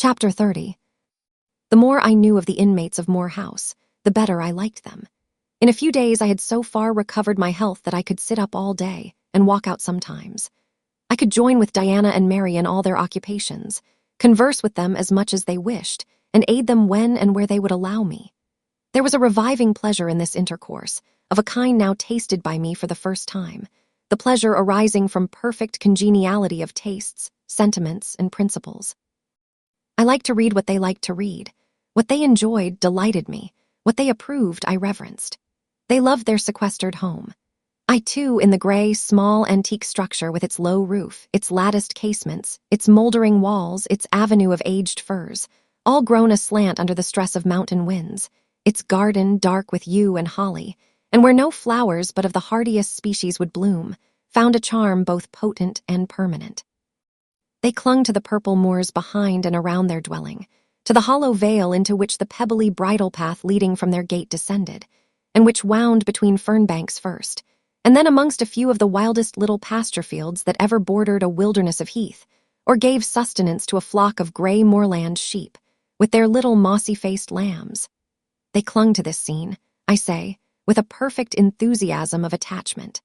Chapter 30. The more I knew of the inmates of Moor House, the better I liked them. In a few days I had so far recovered my health that I could sit up all day and walk out sometimes. I could join with Diana and Mary in all their occupations, converse with them as much as they wished, and aid them when and where they would allow me. There was a reviving pleasure in this intercourse, of a kind now tasted by me for the first time, the pleasure arising from perfect congeniality of tastes, sentiments, and principles. I liked to read what they liked to read. What they enjoyed delighted me. What they approved I reverenced. They loved their sequestered home. I too, in the gray, small, antique structure with its low roof, its latticed casements, its moldering walls, its avenue of aged firs, all grown aslant under the stress of mountain winds, its garden dark with yew and holly, and where no flowers but of the hardiest species would bloom, found a charm both potent and permanent. They clung to the purple moors behind and around their dwelling, to the hollow vale into which the pebbly bridle path leading from their gate descended, and which wound between fern banks first, and then amongst a few of the wildest little pasture fields that ever bordered a wilderness of heath, or gave sustenance to a flock of gray moorland sheep, with their little mossy-faced lambs. They clung to this scene, I say, with a perfect enthusiasm of attachment.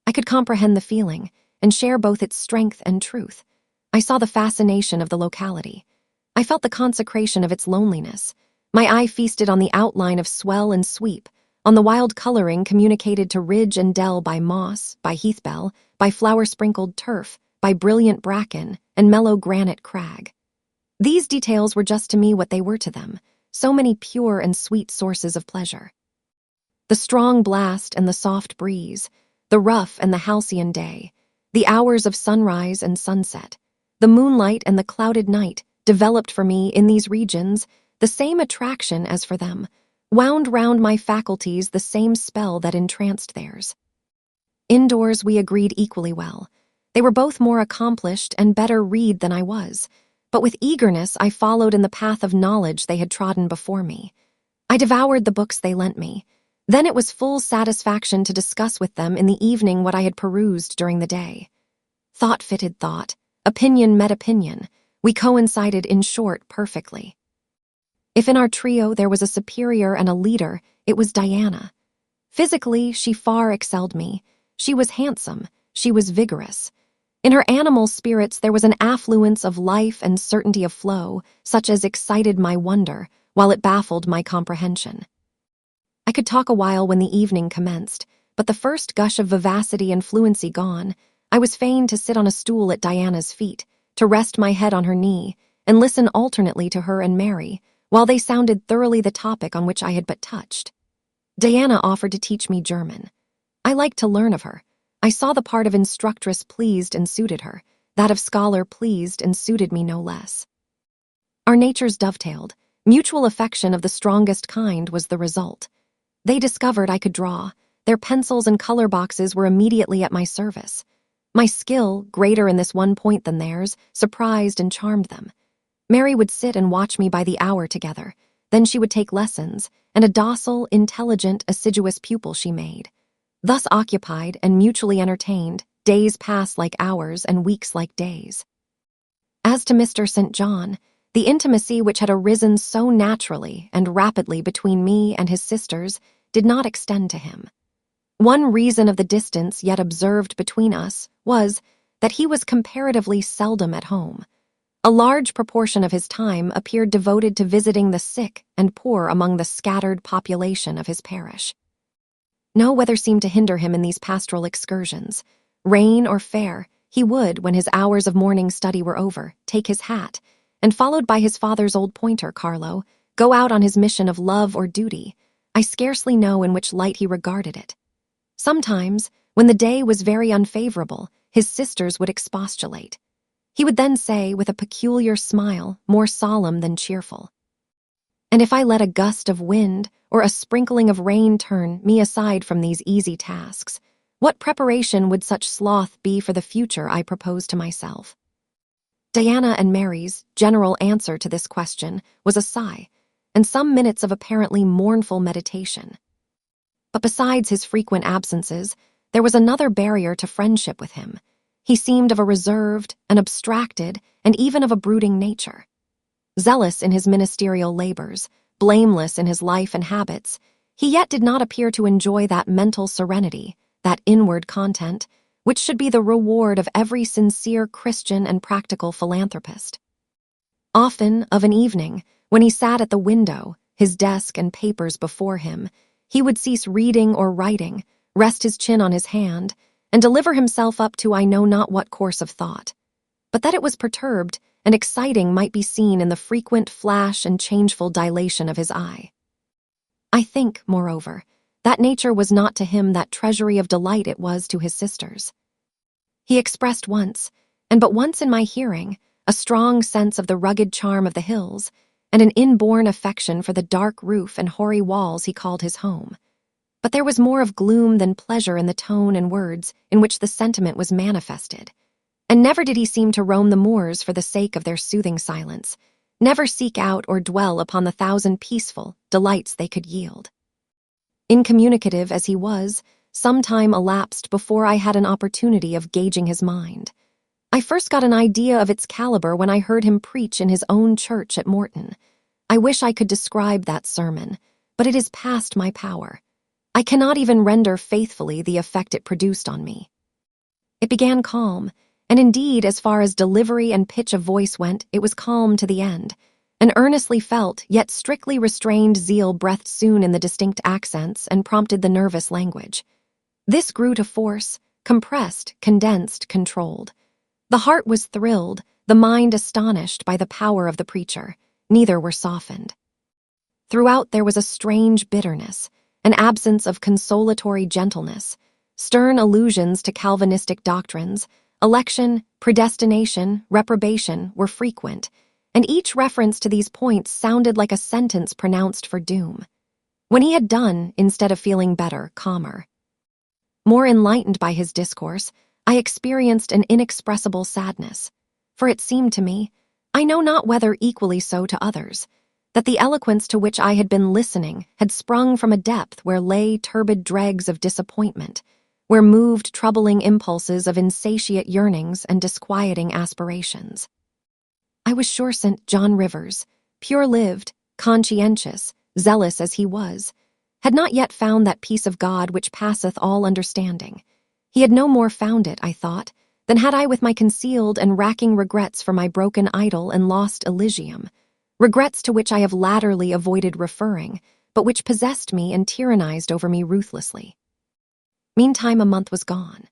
I could comprehend the feeling, and share both its strength and truth. I saw the fascination of the locality. I felt the consecration of its loneliness. My eye feasted on the outline of swell and sweep, on the wild coloring communicated to ridge and dell by moss, by heathbell, by flower-sprinkled turf, by brilliant bracken, and mellow granite crag. These details were just to me what they were to them, so many pure and sweet sources of pleasure. The strong blast and the soft breeze, the rough and the halcyon day, the hours of sunrise and sunset, the moonlight and the clouded night developed for me in these regions the same attraction as for them, wound round my faculties the same spell that entranced theirs. Indoors we agreed equally well. They were both more accomplished and better read than I was, but with eagerness I followed in the path of knowledge they had trodden before me. I devoured the books they lent me. Then it was full satisfaction to discuss with them in the evening what I had perused during the day. Thought fitted thought, opinion met opinion. We coincided, in short, perfectly. If in our trio there was a superior and a leader, it was Diana. Physically, she far excelled me. She was handsome. She was vigorous. In her animal spirits there was an affluence of life and certainty of flow, such as excited my wonder, while it baffled my comprehension. I could talk a while when the evening commenced, but the first gush of vivacity and fluency gone, I was fain to sit on a stool at Diana's feet, to rest my head on her knee, and listen alternately to her and Mary, while they sounded thoroughly the topic on which I had but touched. Diana offered to teach me German. I liked to learn of her. I saw the part of instructress pleased and suited her, that of scholar pleased and suited me no less. Our natures dovetailed. Mutual affection of the strongest kind was the result. They discovered I could draw. Their pencils and color boxes were immediately at my service. My skill, greater in this one point than theirs, surprised and charmed them. Mary would sit and watch me by the hour together. Then she would take lessons, and a docile, intelligent, assiduous pupil she made. Thus occupied and mutually entertained, days passed like hours and weeks like days. As to Mr. St. John, the intimacy which had arisen so naturally and rapidly between me and his sisters did not extend to him. One reason of the distance yet observed between us was that he was comparatively seldom at home. A large proportion of his time appeared devoted to visiting the sick and poor among the scattered population of his parish. No weather seemed to hinder him in these pastoral excursions. Rain or fair, he would, when his hours of morning study were over, take his hat, and followed by his father's old pointer, Carlo, go out on his mission of love or duty. I scarcely know in which light he regarded it. Sometimes, when the day was very unfavorable, his sisters would expostulate. He would then say, with a peculiar smile, more solemn than cheerful, "And if I let a gust of wind or a sprinkling of rain turn me aside from these easy tasks, what preparation would such sloth be for the future I propose to myself?" Diana and Mary's general answer to this question was a sigh, and some minutes of apparently mournful meditation. But besides his frequent absences, there was another barrier to friendship with him. He seemed of a reserved, an abstracted, and even of a brooding nature. Zealous in his ministerial labors, blameless in his life and habits, he yet did not appear to enjoy that mental serenity, that inward content, which should be the reward of every sincere Christian and practical philanthropist. Often, of an evening, when he sat at the window, his desk and papers before him, he would cease reading or writing, rest his chin on his hand, and deliver himself up to I know not what course of thought. But that it was perturbed and exciting might be seen in the frequent flash and changeful dilation of his eye. I think, moreover, that nature was not to him that treasury of delight it was to his sisters. He expressed once, and but once in my hearing, a strong sense of the rugged charm of the hills, and an inborn affection for the dark roof and hoary walls he called his home. But there was more of gloom than pleasure in the tone and words in which the sentiment was manifested, and never did he seem to roam the moors for the sake of their soothing silence, never seek out or dwell upon the thousand peaceful delights they could yield. Incommunicative as he was, some time elapsed before I had an opportunity of gauging his mind. I first got an idea of its caliber when I heard him preach in his own church at Morton. I wish I could describe that sermon, but it is past my power. I cannot even render faithfully the effect it produced on me. It began calm, and indeed, as far as delivery and pitch of voice went, it was calm to the end. An earnestly felt, yet strictly restrained zeal breathed soon in the distinct accents and prompted the nervous language. This grew to force, compressed, condensed, controlled. The heart was thrilled, the mind astonished by the power of the preacher. Neither were softened. Throughout there was a strange bitterness, an absence of consolatory gentleness, stern allusions to Calvinistic doctrines, election, predestination, reprobation were frequent, and each reference to these points sounded like a sentence pronounced for doom. When he had done, instead of feeling better, calmer, more enlightened by his discourse, I experienced an inexpressible sadness, for it seemed to me, I know not whether equally so to others, that the eloquence to which I had been listening had sprung from a depth where lay turbid dregs of disappointment, where moved troubling impulses of insatiate yearnings and disquieting aspirations. I was sure St. John Rivers, pure-lived, conscientious, zealous as he was, had not yet found that peace of God which passeth all understanding. He had no more found it, I thought, than had I with my concealed and racking regrets for my broken idol and lost Elysium, regrets to which I have latterly avoided referring, but which possessed me and tyrannized over me ruthlessly. Meantime, a month was gone.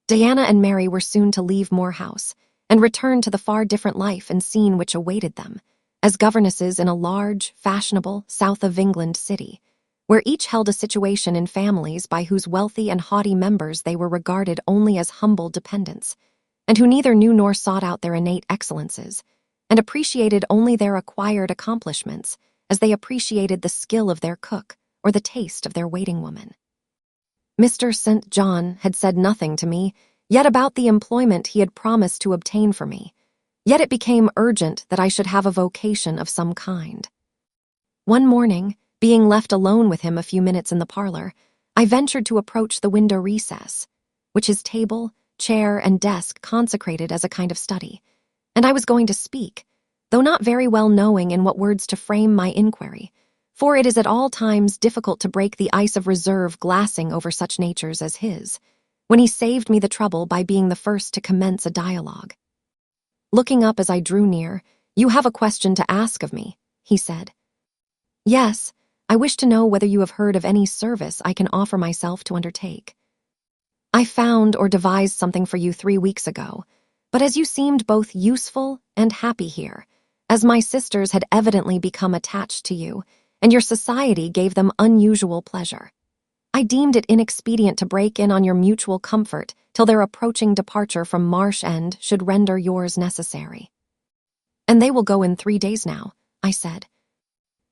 Diana and Mary were soon to leave Moor House and return to the far different life and scene which awaited them, as governesses in a large, fashionable, south of England city, where each held a situation in families by whose wealthy and haughty members they were regarded only as humble dependents, and who neither knew nor sought out their innate excellences, and appreciated only their acquired accomplishments as they appreciated the skill of their cook or the taste of their waiting woman. Mr. St. John had said nothing to me yet about the employment he had promised to obtain for me, yet it became urgent that I should have a vocation of some kind. One morning, being left alone with him a few minutes in the parlor, I ventured to approach the window recess, which his table, chair, and desk consecrated as a kind of study, and I was going to speak, though not very well knowing in what words to frame my inquiry, for it is at all times difficult to break the ice of reserve glassing over such natures as his, when he saved me the trouble by being the first to commence a dialogue. Looking up as I drew near, "You have a question to ask of me," he said. "Yes, I wish to know whether you have heard of any service I can offer myself to undertake. I found or devised something for you 3 weeks ago, but as you seemed both useful and happy here, as my sisters had evidently become attached to you, and your society gave them unusual pleasure, I deemed it inexpedient to break in on your mutual comfort till their approaching departure from Marsh End should render yours necessary." "And they will go in 3 days now," I said.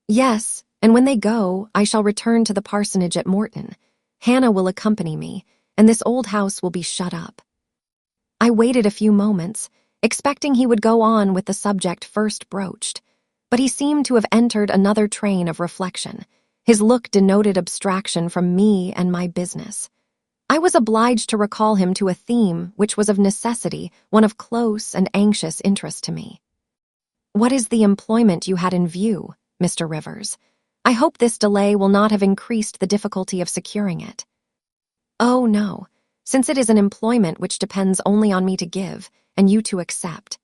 "Yes, and when they go, I shall return to the parsonage at Morton. Hannah will accompany me, and this old house will be shut up." I waited a few moments, expecting he would go on with the subject first broached, but he seemed to have entered another train of reflection. His look denoted abstraction from me and my business. I was obliged to recall him to a theme which was of necessity one of close and anxious interest to me. What is the employment you had in view, Mr. Rivers? I hope this delay will not have increased the difficulty of securing it. Oh, no, since it is an employment which depends only on me to give, and you to accept.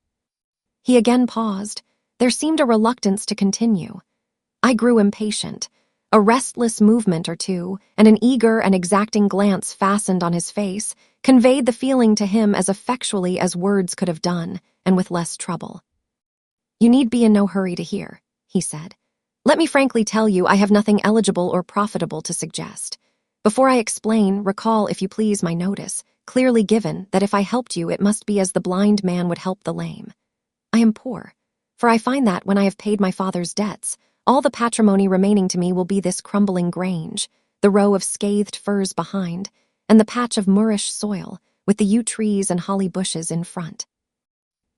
He again paused. There seemed a reluctance to continue. I grew impatient. A restless movement or two, and an eager and exacting glance fastened on his face, conveyed the feeling to him as effectually as words could have done, and with less trouble. You need be in no hurry to hear, he said. Let me frankly tell you I have nothing eligible or profitable to suggest. Before I explain, recall, if you please, my notice, clearly given, that if I helped you it must be as the blind man would help the lame. I am poor, for I find that, when I have paid my father's debts, all the patrimony remaining to me will be this crumbling grange, the row of scathed firs behind, and the patch of moorish soil, with the yew trees and holly bushes in front.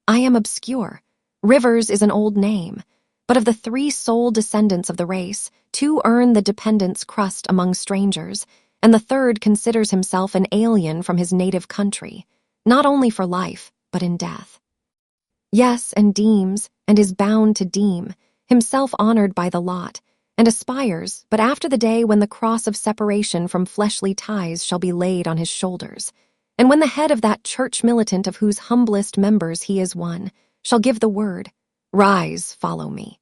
I am obscure. Rivers is an old name, but of the 3 sole descendants of the race, 2 earn the dependent's crust among strangers, and the 3rd considers himself an alien from his native country, not only for life, but in death. Yes, and deems, and is bound to deem, himself honored by the lot, and aspires, but after the day when the cross of separation from fleshly ties shall be laid on his shoulders, and when the head of that church militant of whose humblest members he is one, shall give the word, Rise, follow me.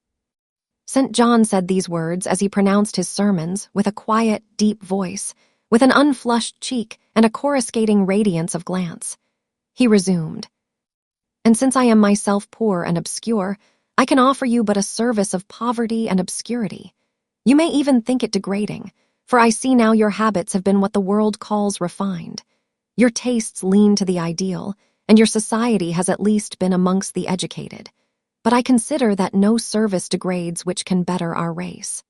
St. John said these words as he pronounced his sermons, with a quiet, deep voice, with an unflushed cheek and a coruscating radiance of glance. He resumed, And since I am myself poor and obscure, I can offer you but a service of poverty and obscurity. You may even think it degrading, for I see now your habits have been what the world calls refined. Your tastes lean to the ideal, and your society has at least been amongst the educated. But I consider that no service degrades which can better our race.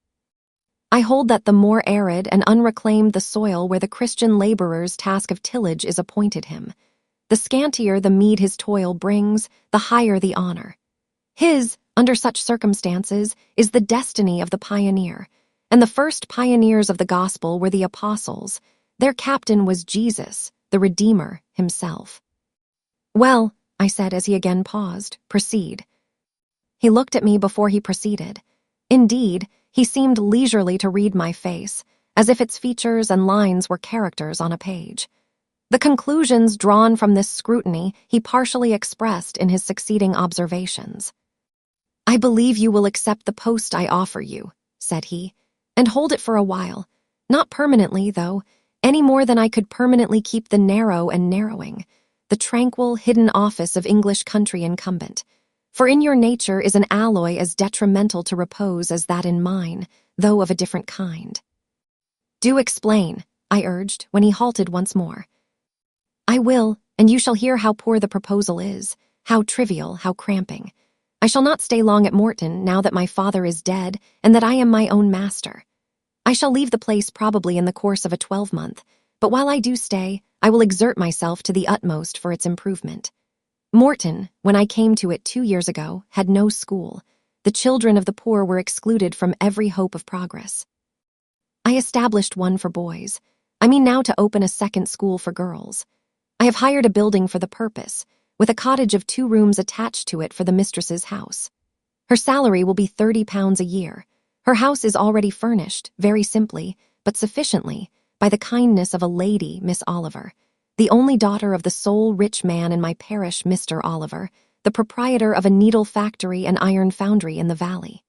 I hold that the more arid and unreclaimed the soil where the Christian laborer's task of tillage is appointed him, the scantier the meed his toil brings, the higher the honor. His, under such circumstances, is the destiny of the pioneer, and the first pioneers of the gospel were the apostles. Their captain was Jesus, the Redeemer himself. Well, I said as he again paused, proceed. He looked at me before he proceeded. Indeed, he seemed leisurely to read my face, as if its features and lines were characters on a page. The conclusions drawn from this scrutiny he partially expressed in his succeeding observations. I believe you will accept the post I offer you, said he, and hold it for a while, not permanently, though, any more than I could permanently keep the narrow and narrowing, the tranquil, hidden office of English country incumbent. For in your nature is an alloy as detrimental to repose as that in mine, though of a different kind. Do explain, I urged, when he halted once more. I will, and you shall hear how poor the proposal is, how trivial, how cramping. I shall not stay long at Morton now that my father is dead and that I am my own master. I shall leave the place probably in the course of a 12-month, but while I do stay, I will exert myself to the utmost for its improvement. Morton, when I came to it 2 years ago, had no school. The children of the poor were excluded from every hope of progress. I established one for boys. I mean now to open a second school for girls. I have hired a building for the purpose, with a cottage of 2 rooms attached to it for the mistress's house. Her salary will be £30 a year. Her house is already furnished, very simply, but sufficiently, by the kindness of a lady, Miss Oliver, the only daughter of the sole rich man in my parish, Mr. Oliver, the proprietor of a needle factory and iron foundry in the valley.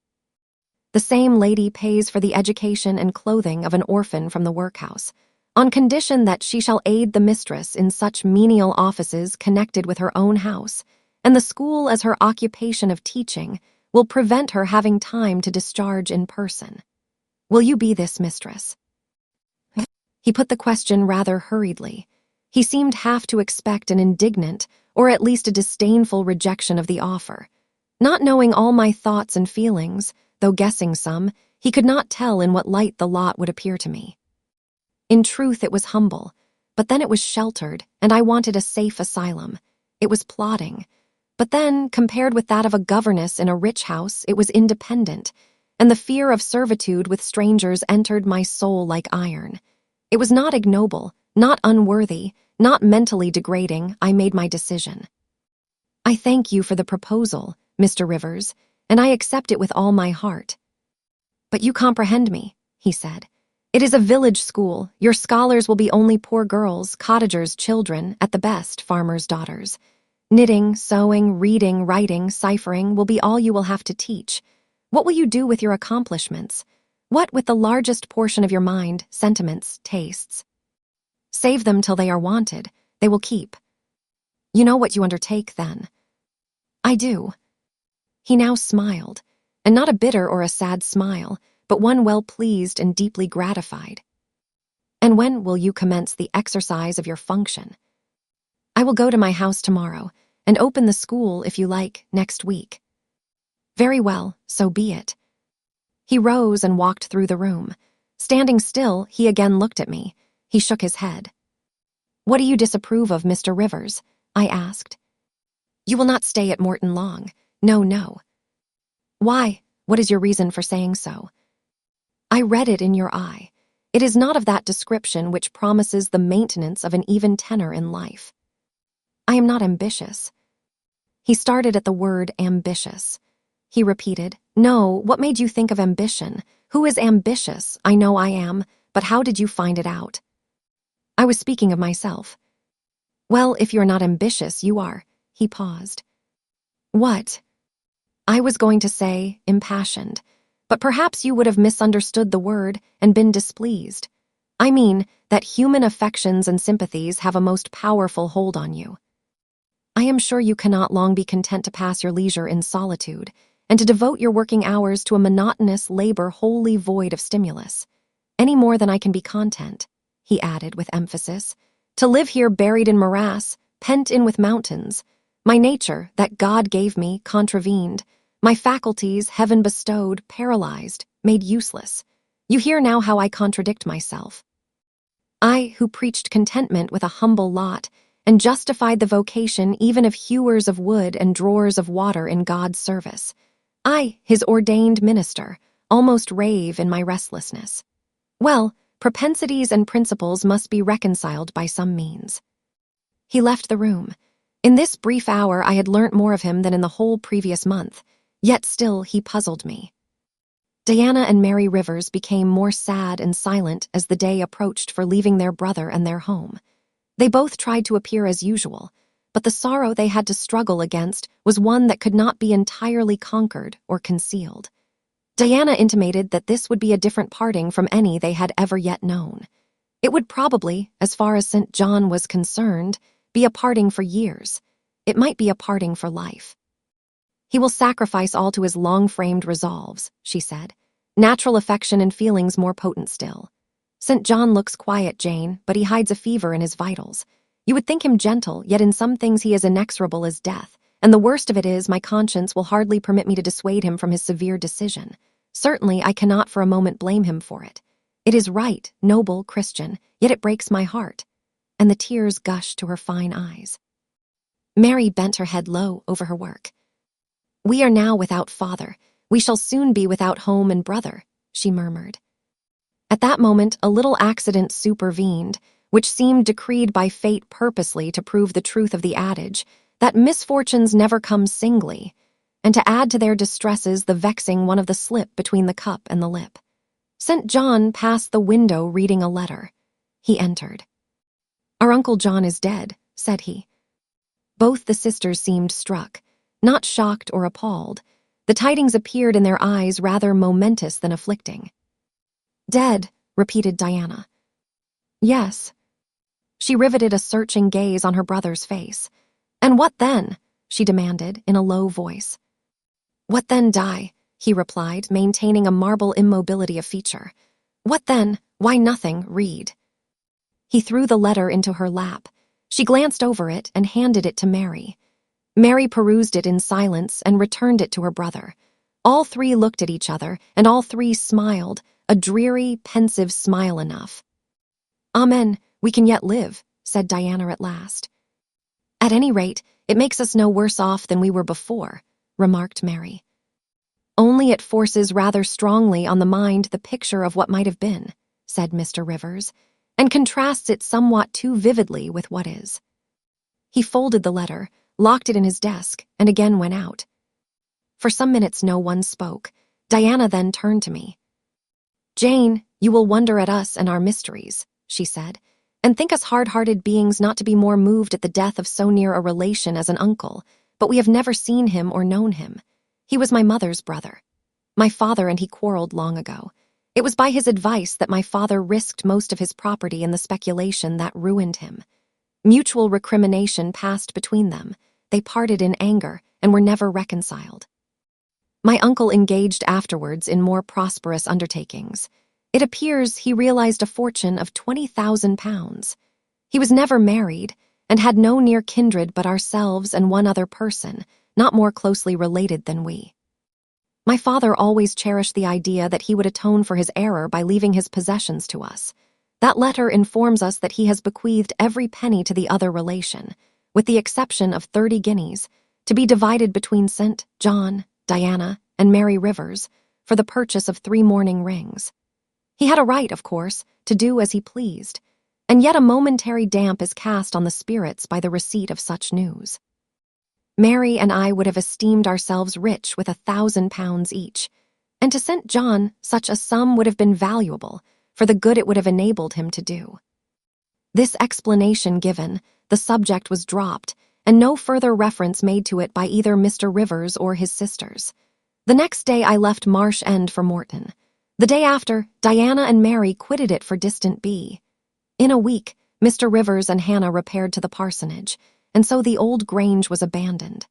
The same lady pays for the education and clothing of an orphan from the workhouse, on condition that she shall aid the mistress in such menial offices connected with her own house, and the school as her occupation of teaching will prevent her having time to discharge in person. Will you be this mistress? He put the question rather hurriedly. He seemed half to expect an indignant, or at least a disdainful rejection of the offer. Not knowing all my thoughts and feelings, though guessing some, he could not tell in what light the lot would appear to me. In truth, it was humble, but then it was sheltered, and I wanted a safe asylum. It was plodding, but then, compared with that of a governess in a rich house, it was independent, and the fear of servitude with strangers entered my soul like iron. It was not ignoble, not unworthy, not mentally degrading. I made my decision. I thank you for the proposal, Mr. Rivers, and I accept it with all my heart." "But you comprehend me," he said. "It is a village school. Your scholars will be only poor girls, cottagers' children, at the best, farmers' daughters. Knitting, sewing, reading, writing, ciphering will be all you will have to teach. What will you do with your accomplishments? What with the largest portion of your mind, sentiments, tastes? Save them till they are wanted. They will keep. You know what you undertake, then." "I do." He now smiled, and not a bitter or a sad smile, but one well-pleased and deeply gratified. "And when will you commence the exercise of your function?" "I will go to my house tomorrow, and open the school, if you like, next week." "Very well, so be it." He rose and walked through the room. Standing still, he again looked at me. He shook his head. "What do you disapprove of, Mr. Rivers?" I asked. "You will not stay at Morton long. No, no." "Why? What is your reason for saying so?" "I read it in your eye. It is not of that description which promises the maintenance of an even tenor in life." "I am not ambitious." He started at the word ambitious. He repeated, "No, what made you think of ambition? Who is ambitious? I know I am, but how did you find it out?" "I was speaking of myself." "Well, if you're not ambitious, you are." He paused. "What?" "I was going to say impassioned, but perhaps you would have misunderstood the word and been displeased. I mean that human affections and sympathies have a most powerful hold on you. I am sure you cannot long be content to pass your leisure in solitude, and to devote your working hours to a monotonous labor wholly void of stimulus, any more than I can be content," he added with emphasis, "to live here buried in morass, pent in with mountains, my nature, that God gave me, contravened, my faculties, heaven bestowed, paralyzed, made useless. You hear now how I contradict myself. I, who preached contentment with a humble lot, and justified the vocation even of hewers of wood and drawers of water in God's service. I, his ordained minister, almost rave in my restlessness. Well, propensities and principles must be reconciled by some means." He left the room. In this brief hour I had learnt more of him than in the whole previous month, yet still he puzzled me. Diana and Mary Rivers became more sad and silent as the day approached for leaving their brother and their home. They both tried to appear as usual, but the sorrow they had to struggle against was one that could not be entirely conquered or concealed. Diana intimated that this would be a different parting from any they had ever yet known. It would probably, as far as St. John was concerned, be a parting for years. It might be a parting for life. "He will sacrifice all to his long-framed resolves," she said. "Natural affection and feelings more potent still. St. John looks quiet, Jane, but he hides a fever in his vitals. You would think him gentle, yet in some things he is inexorable as death, and the worst of it is my conscience will hardly permit me to dissuade him from his severe decision. Certainly I cannot for a moment blame him for it. It is right, noble, Christian, yet it breaks my heart." And the tears gushed to her fine eyes. Mary bent her head low over her work. "We are now without father. We shall soon be without home and brother," she murmured. At that moment, a little accident supervened, which seemed decreed by fate purposely to prove the truth of the adage that misfortunes never come singly, and to add to their distresses the vexing one of the slip between the cup and the lip. St. John passed the window reading a letter. He entered. "Our Uncle John is dead," said he. Both the sisters seemed struck, not shocked or appalled. The tidings appeared in their eyes rather momentous than afflicting. "Dead," repeated Diana. "Yes." She riveted a searching gaze on her brother's face. "And what then?" she demanded in a low voice. "What then die?" he replied, maintaining a marble immobility of feature. "What then? Why nothing, read." He threw the letter into her lap. She glanced over it and handed it to Mary. Mary perused it in silence and returned it to her brother. All three looked at each other, and all three smiled, a dreary, pensive smile enough. "Amen, we can yet live," said Diana at last. "At any rate, it makes us no worse off than we were before," remarked Mary. "Only it forces rather strongly on the mind the picture of what might have been," said Mr. Rivers, "and contrasts it somewhat too vividly with what is." He folded the letter, locked it in his desk, and again went out. For some minutes no one spoke. Diana then turned to me. "Jane, you will wonder at us and our mysteries," she said, "and think us hard-hearted beings not to be more moved at the death of so near a relation as an uncle, but we have never seen him or known him. He was my mother's brother. My father and he quarreled long ago. It was by his advice that my father risked most of his property in the speculation that ruined him. Mutual recrimination passed between them. They parted in anger and were never reconciled. My uncle engaged afterwards in more prosperous undertakings. It appears he realized a fortune of £20,000. He was never married and had no near kindred but ourselves and one other person, not more closely related than we. My father always cherished the idea that he would atone for his error by leaving his possessions to us. That letter informs us that he has bequeathed every penny to the other relation, with the exception of 30 guineas, to be divided between St. John, Diana, and Mary Rivers for the purchase of 3 mourning rings. He had a right, of course, to do as he pleased, and yet a momentary damp is cast on the spirits by the receipt of such news. Mary and I would have esteemed ourselves rich with £1,000 each, and to St. John such a sum would have been valuable for the good it would have enabled him to do. This explanation given, the subject was dropped, and no further reference made to it by either Mr. Rivers or his sisters. The next day I left Marsh End for Morton. The day after, Diana and Mary quitted it for distant B. In a week, Mr. Rivers and Hannah repaired to the parsonage, and so the old grange was abandoned.